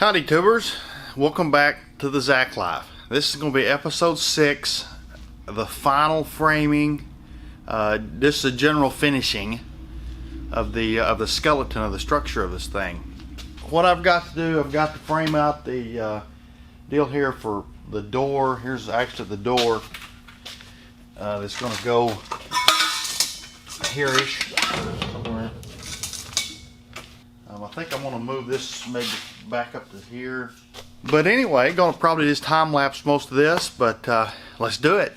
Howdy tubers, welcome back to the Zach Life. This is going to be episode 6, the final framing. This is a general finishing of the skeleton of the structure of this thing. What I've got to do, I've got to frame out the deal here for the door. Here's actually the door that's going to go here-ish somewhere. I think I'm going to move this maybe back up to here. But anyway, going to probably just time lapse most of this, but let's do it.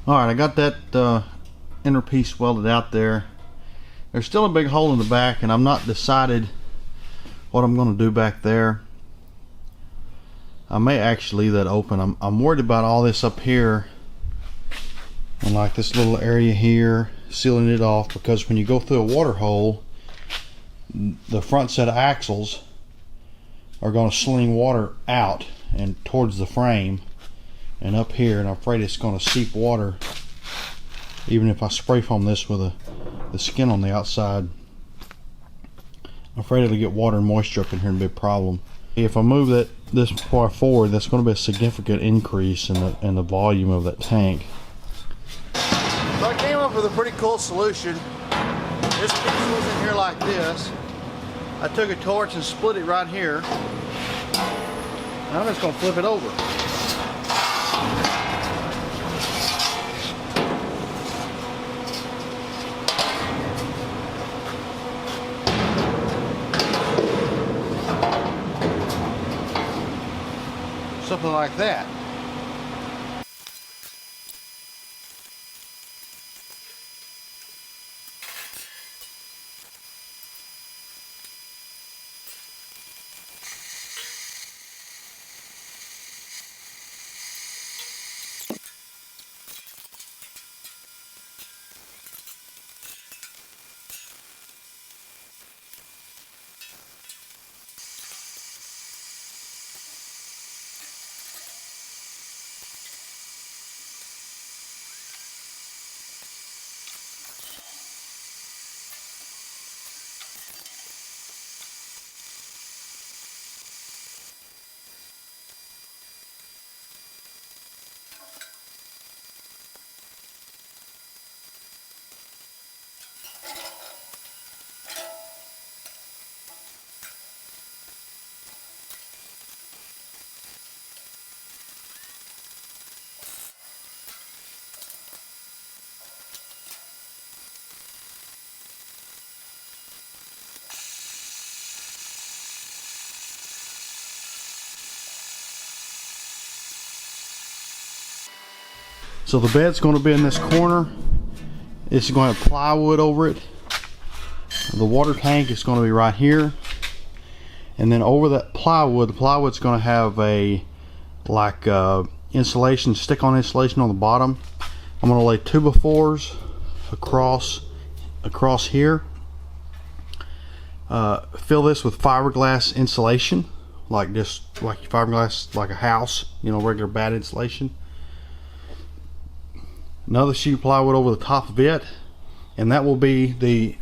Alright, I got that inner piece welded out there. There's still a big hole in the back, and I'm not decided what I'm going to do back there. I may actually leave that open. I'm worried about all this up here and like this little area here, sealing it off, because when you go through a water hole, the front set of axles are going to sling water out and towards the frame and up here, and I'm afraid it's going to seep water even if I spray foam this with the skin on the outside. I'm afraid it'll get water and moisture up in here and be a problem. If I move this far forward, that's going to be a significant increase in the volume of that tank. So I came up with a pretty cool solution. This piece was in here like this. I took a torch and split it right here. Now I'm just going to flip it over. Something like that. So the bed's going to be in this corner. It's going to have plywood over it. The water tank is going to be right here. And then over that plywood, the plywood's going to have a insulation, stick-on insulation on the bottom. I'm I'm going to lay 2x4s across here. Fill this with fiberglass insulation, like fiberglass, like a house, you know, regular bad insulation. Another sheet of plywood over the top of it, and that will be the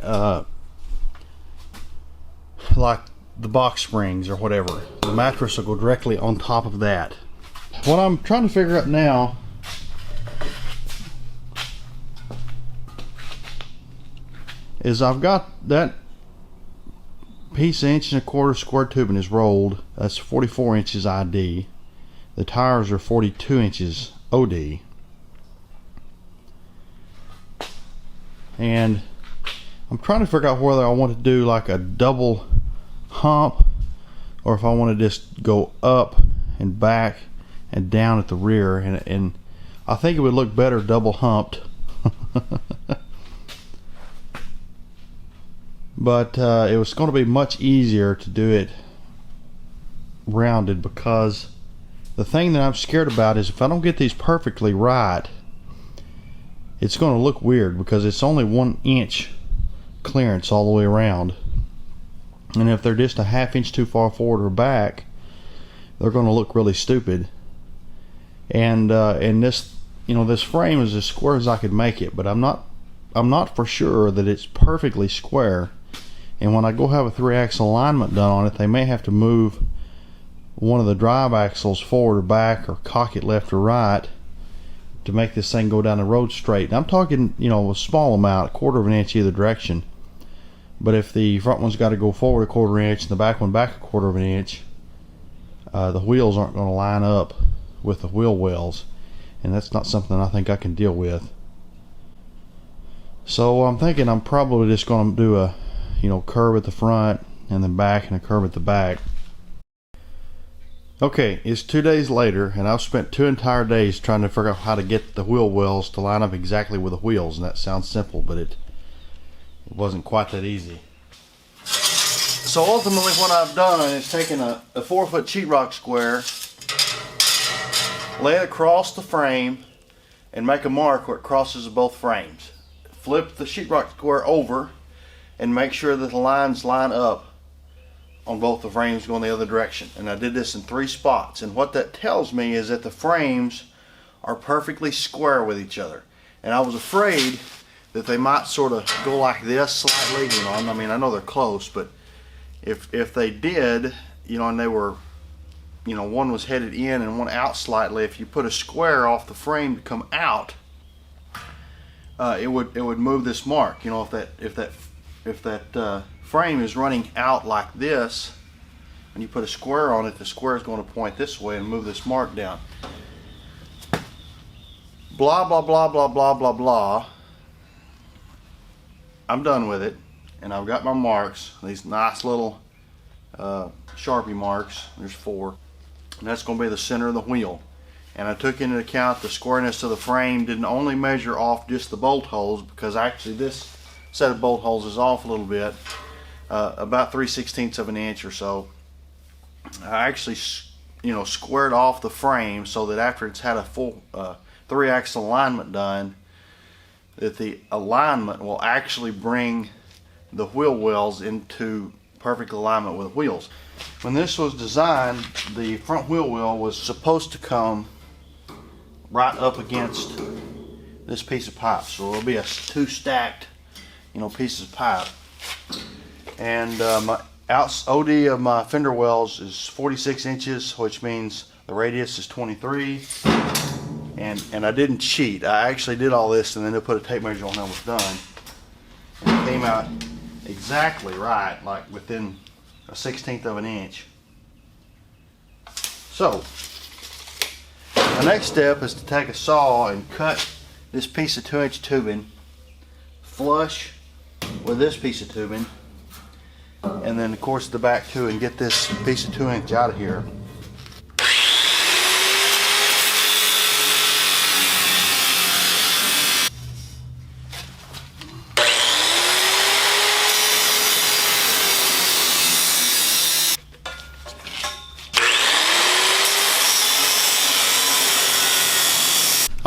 like the box springs or whatever. The mattress will go directly on top of that. What I'm trying to figure out now is I've got that piece 1.25 inch square tubing is rolled. That's 44 inches ID. The tires are 42 inches OD. And I'm trying to figure out whether I want to do like a double hump or if I want to just go up and back and down at the rear, and I think it would look better double humped. But it was going to be much easier to do it rounded, because the thing that I'm scared about is if I don't get these perfectly right, it's going to look weird, because it's only 1 inch clearance all the way around, and if they're just a 1/2 inch too far forward or back, they're going to look really stupid. And this, you know, this frame is as square as I could make it, but I'm not for sure that it's perfectly square. And when I go have a 3-axle alignment done on it, they may have to move one of the drive axles forward or back, or cock it left or right, to make this thing go down the road straight. And I'm talking, you know, a small amount, 1/4 inch either direction. But if the front one's got to go forward 1/4 inch and the back one back 1/4 inch, the wheels aren't going to line up with the wheel wells, and that's not something I think I can deal with. So I'm thinking I'm probably just going to do a, you know, curve at the front and then back, and a curve at the back. Okay, it's 2 days later, and I've spent 2 entire days trying to figure out how to get the wheel wells to line up exactly with the wheels, and that sounds simple, but it wasn't quite that easy. So ultimately what I've done is taken a 4-foot sheetrock square, lay it across the frame, and make a mark where it crosses both frames. Flip the sheetrock square over and make sure that the lines line up on both the frames going the other direction. And I did this in 3 spots, and what that tells me is that the frames are perfectly square with each other. And I was afraid that they might sort of go like this slightly, you know, I mean, I know they're close, but if they did, you know, and they were, you know, one was headed in and one out slightly, if you put a square off the frame to come out, it would move this mark. You know, if that frame is running out like this, and you put a square on it, the square is going to point this way and move this mark down. Blah blah blah blah blah blah blah. I'm done with it, and I've got my marks, these nice little Sharpie marks. There's 4, and that's going to be the center of the wheel. And I took into account the squareness of the frame, didn't only measure off just the bolt holes, because actually this set of bolt holes is off a little bit, about 3/16 of an inch or so. I actually, you know, squared off the frame so that after it's had a full 3-axle alignment done, that the alignment will actually bring the wheel wells into perfect alignment with the wheels. When this was designed, the front wheel well was supposed to come right up against this piece of pipe, so it'll be 2 stacked, you know, pieces of pipe. And my OD of my fender wells is 46 inches, which means the radius is 23. And I didn't cheat. I actually did all this and then I put a tape measure on when I was done. And it came out exactly right, like within a 1/16 of an inch. So, the next step is to take a saw and cut this piece of 2-inch tubing flush with this piece of tubing, and then of course the back too, and get this piece of 2-inch out of here.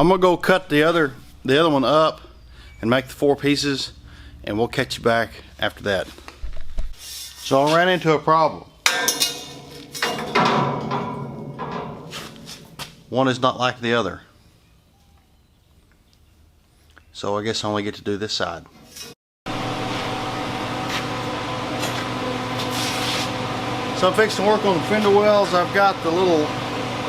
I'm gonna go cut the other the other one up and make the 4 pieces, and we'll catch you back after that. So I ran into a problem. One is not like the other. So I guess I only get to do this side. So I'm fixing to work on the fender wells. I've got the little,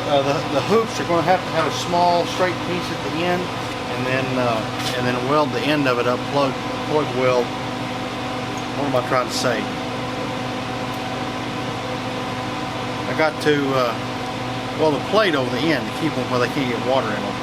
the hoops are going to have a small straight piece at the end, and then weld the end of it up, plug weld. What am I trying to say? I got to weld the plate over the end to keep them where they can't get water in them.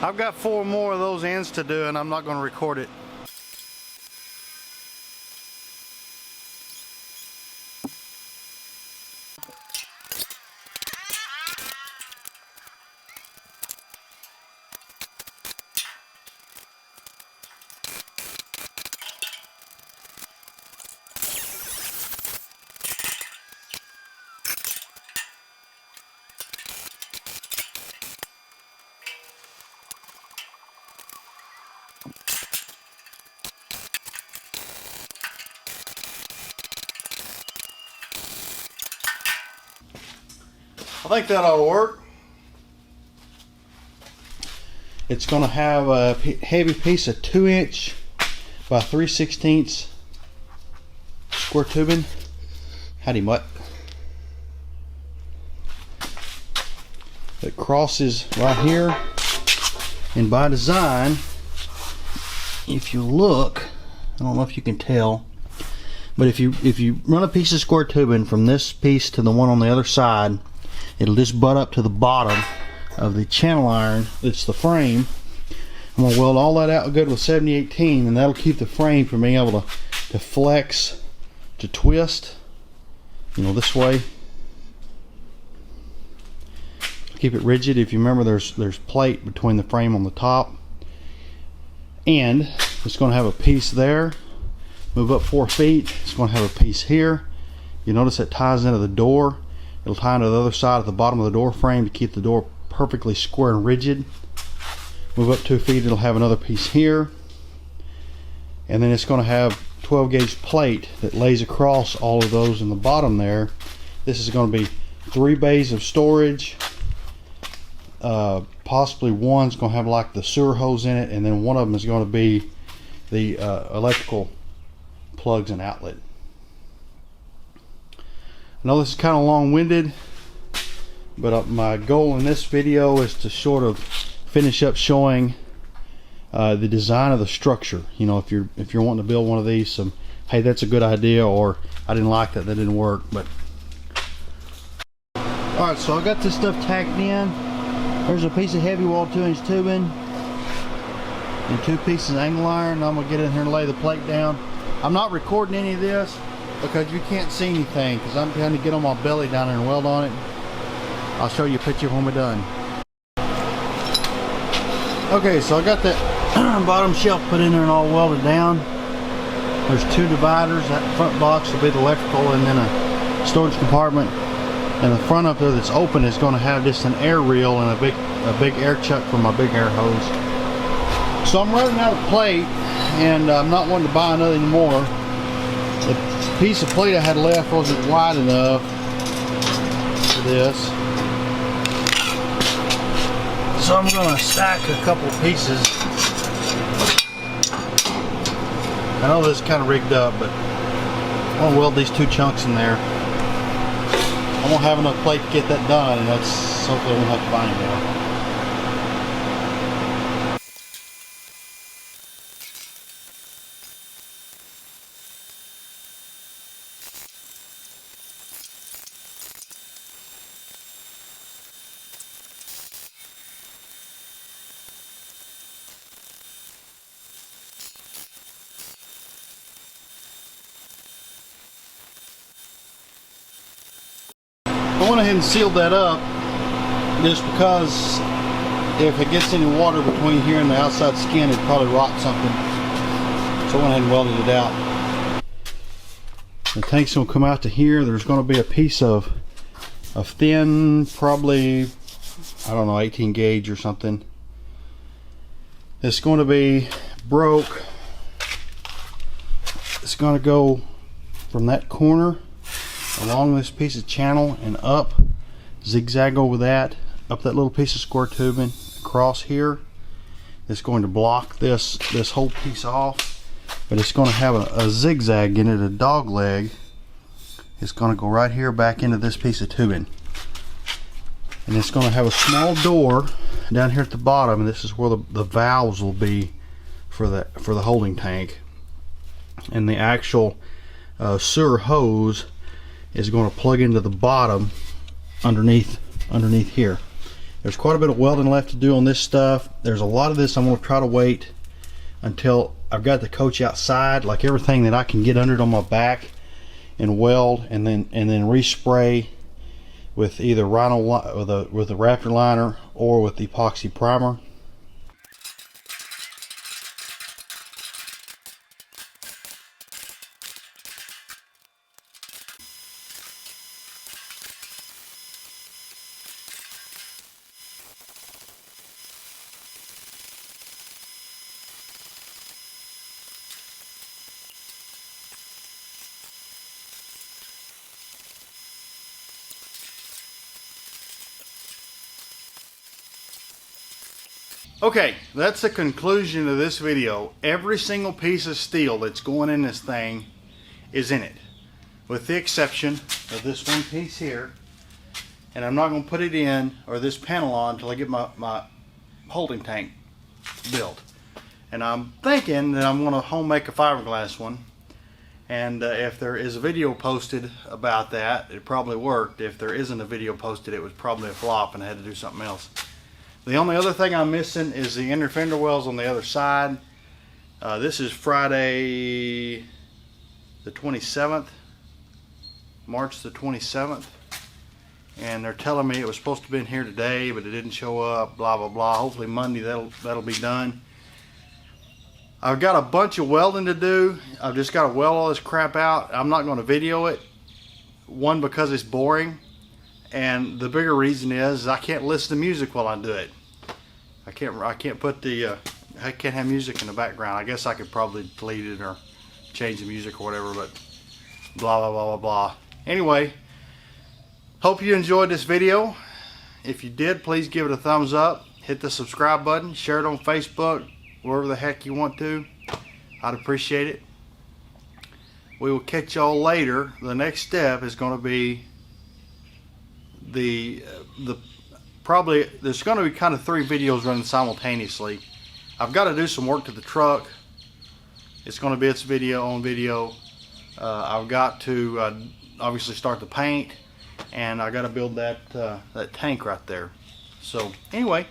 I've got 4 more of those ends to do, and I'm not going to record it. I think that ought to work. It's going to have a heavy piece of 2" by 3/16 square tubing. Howdy mutt. It crosses right here, and by design, if you look, I don't know if you can tell, but if you run a piece of square tubing from this piece to the one on the other side, it'll just butt up to the bottom of the channel iron that's the frame. I'm going to weld all that out good with 7018, and that'll keep the frame from being able to flex, to twist, you know, this way. Keep it rigid. If you remember, there's plate between the frame on the top, and it's going to have a piece there. Move up 4 feet. It's going to have a piece here. You notice it ties into the door. It'll tie into the other side at the bottom of the door frame to keep the door perfectly square and rigid. Move up 2 feet, it'll have another piece here. And then it's going to have 12 gauge plate that lays across all of those in the bottom there. This is going to be 3 bays of storage. Possibly one's going to have like the sewer hose in it, and then one of them is going to be the electrical plugs and outlet. I know this is kind of long-winded, but my goal in this video is to sort of finish up showing the design of the structure. You know, if you're wanting to build one of these, hey, that's a good idea, or I didn't like that didn't work. But all right, so I got this stuff tacked in. There's a piece of heavy wall 2" tubing and 2 pieces of angle iron. I'm gonna get in here and lay the plate down. I'm not recording any of this because you can't see anything, because I'm trying to get on my belly down there and weld on it. I'll show you a picture when we're done. Okay, so I got that bottom shelf put in there and all welded down. There's 2 dividers. That front box will be the electrical, and then a storage compartment. And the front up there that's open is going to have just an air reel and a big air chuck for my big air hose. So I'm running out of plate, and I'm not wanting to buy another anymore. The piece of plate I had left wasn't wide enough for this, so I'm going to stack a couple of pieces. I know this is kind of rigged up, but I'm going to weld these 2 chunks in there. I won't have enough plate to get that done, and that's something I won't have to buy anymore. I went ahead and sealed that up just because if it gets any water between here and the outside skin, it'd probably rot something. So I went ahead and welded it out. The tank's gonna come out to here. There's gonna be a piece of thin, probably, I don't know, 18 gauge or something. It's going to be broke. It's going to go from that corner along this piece of channel and up, zigzag over that, up that little piece of square tubing, across here. It's going to block this whole piece off, but it's going to have a zigzag in it, a dog leg. It's going to go right here back into this piece of tubing, and it's going to have a small door down here at the bottom, and this is where the valves will be for the holding tank. And the actual sewer hose is going to plug into the bottom underneath here. There's quite a bit of welding left to do on this stuff. There's a lot of this I'm going to try to wait until I've got the coach outside, like everything that I can get under it on my back and weld, and then respray with either Rhino with a Raptor liner or with the epoxy primer. Okay, that's the conclusion of this video. Every single piece of steel that's going in this thing is in it, with the exception of this one piece here. And I'm not going to put it in, or this panel on, until I get my holding tank built. And I'm thinking that I'm going to home make a fiberglass one. And if there is a video posted about that, it probably worked. If there isn't a video posted, it was probably a flop and I had to do something else. The only other thing I'm missing is the inner fender wells on the other side. This is Friday the 27th, March the 27th. And they're telling me it was supposed to have been here today, but it didn't show up, blah, blah, blah. Hopefully Monday that'll be done. I've got a bunch of welding to do. I've just got to weld all this crap out. I'm not going to video it. One, because it's boring. And the bigger reason is I can't listen to music while I do it. I can't have music in the background. I guess I could probably delete it or change the music or whatever, but blah, blah, blah, blah, blah. Anyway, hope you enjoyed this video. If you did, please give it a thumbs up. Hit the subscribe button. Share it on Facebook, wherever the heck you want to. I'd appreciate it. We will catch y'all later. The next step is going to be probably there's going to be kind of 3 videos running simultaneously. I've got to do some work to the truck. It's going to be its video on video. I've got to obviously start the paint, and I got to build that tank right there. So anyway,